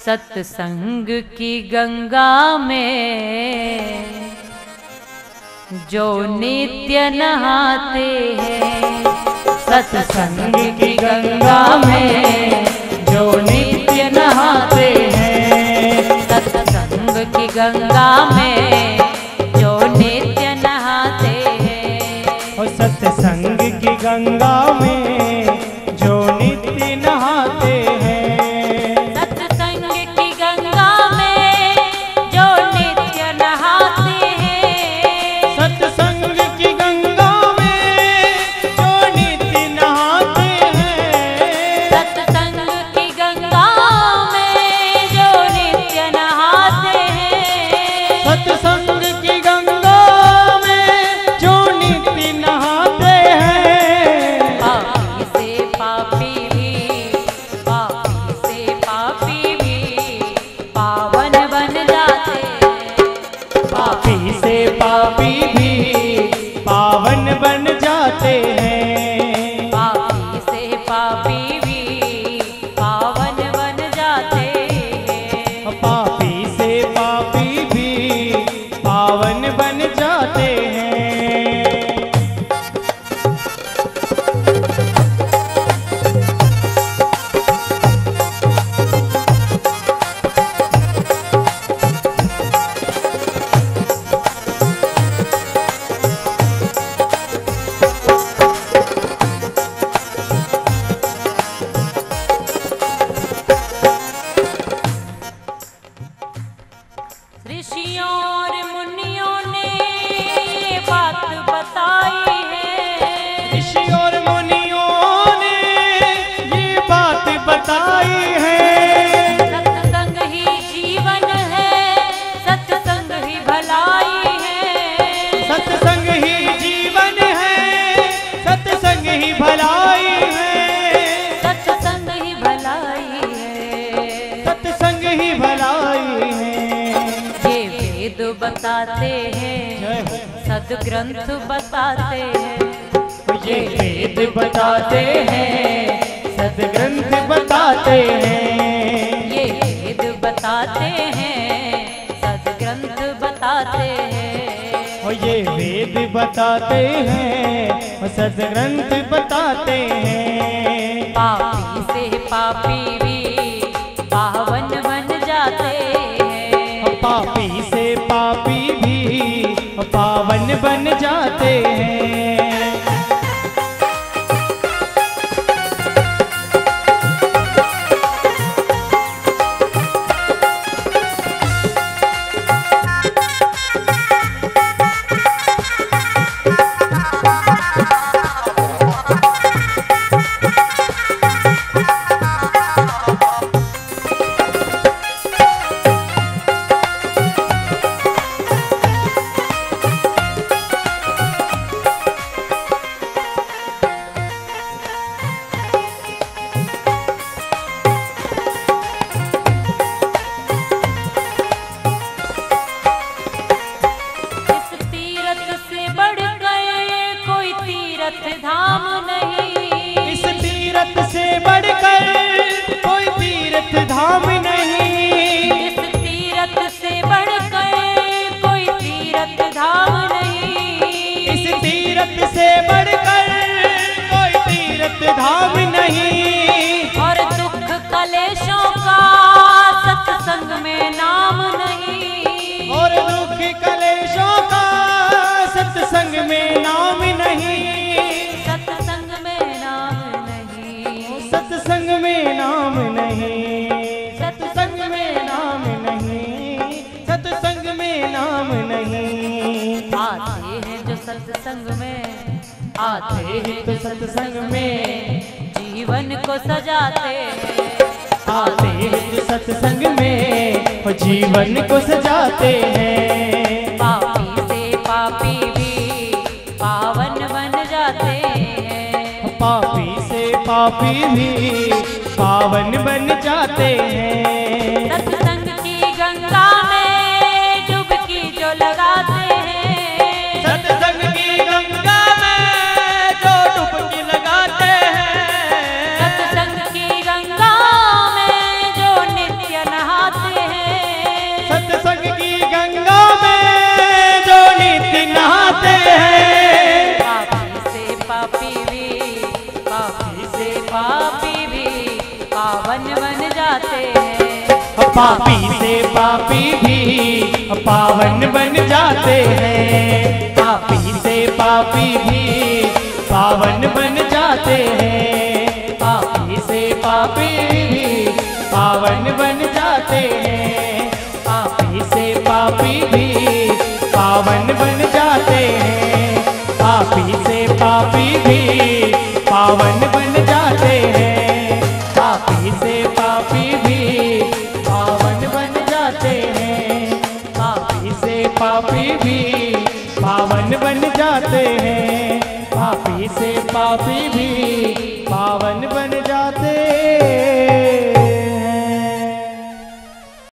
सत्संग की गंगा में जो नित्य नहाते हैं, सत्संग की गंगा में जो नित्य नहाते हैं, सत्संग की गंगा में जो नित्य नहाते हैं, और सत्संग की गंगा में जो नित्य नहाते हैं, सत्संग की गंगा में जो नित्य नहाते हैं, सत्संग की गंगा में जो नित्य नहाते हैं, सत्संग की गंगा में जो नित्य नहाते हैं, सत्संग की गंगा में जो नित्य नहाते हैं, पापी से पापी भी, पापी से पापी भी पावन बन जाते हैं, पापी से पापी भी पावन बन जाते हैं, पापी से पापी भी पावन बन जाते हैं, पापी से पापी भी पावन बन जाते हैं। ऋषियों और मुनियों ने ये बात बताई है, ऋषि और मुनियों ने ये बात बताई है, सत्संग ही जीवन है, सत्संग ही भलाई है, सत्संग ही जीवन है, सत्संग ही भलाई है, सत्संग ही भलाई है, सत्संग ही भलाई है। ये वेद बताते हैं, सदग्रंथ बताते हैं, ये वेद बताते हैं, सदग्रंथ बताते हैं, ये वेद बताते हैं, सदग्रंथ बताते हैं, और ये वेद बताते हैं और सदग्रंथ बताते हैं, पापी से पापी भी पावन बन जाते हैं, पापी से पापी भी पावन बन जाते हैं। इस तीरथ से बढ़कर कोई तीरथ धाम नहीं, इस तीरथ से बढ़कर कोई तीर्थ धाम नहीं, इस तीरथ से बढ़कर कोई तीरथ धाम नहीं, इस तीरथ से बढ़कर कोई तीर्थ धाम नहीं, और दुख कलेशों का सत्संग में नाम नहीं, और दुख कलेशों का सत्संग में नाम नहीं, सत्संग में नाम नहीं, सत्संग में नाम नहीं, सत्संग में नाम नहीं, सत्संग में नाम नहीं। आते हैं जो सत्संग में, आते हैं तो सत्संग में जीवन को सजाते हैं, आते हैं जो सत्संग में और जीवन को सजाते हैं, पापी से पापी भी पावन बन जाते हैं, पापी से पापी भी पावन बन जाते हैं, सत्संग की गंगा में डुबकी जो लगाते हैं, सत्संग की गंगा में जो डुबकी लगाते हैं, सत्संग की गंगा में जो नित्य नहा जाते हैं। पापी से पापी भी पावन बन जाते हैं। पापी से पापी भी पावन बन जाते हैं। पापी से पापी भी पावन बन जाते हैं। पापी से पापी भी पावन बन जाते हैं। पापी से पापी भी पावन बन जाते हैं। पापी से पापी भी पावन बन जाते हैं। पापी से पापी भी पावन बन जाते हैं। पापी से पापी भी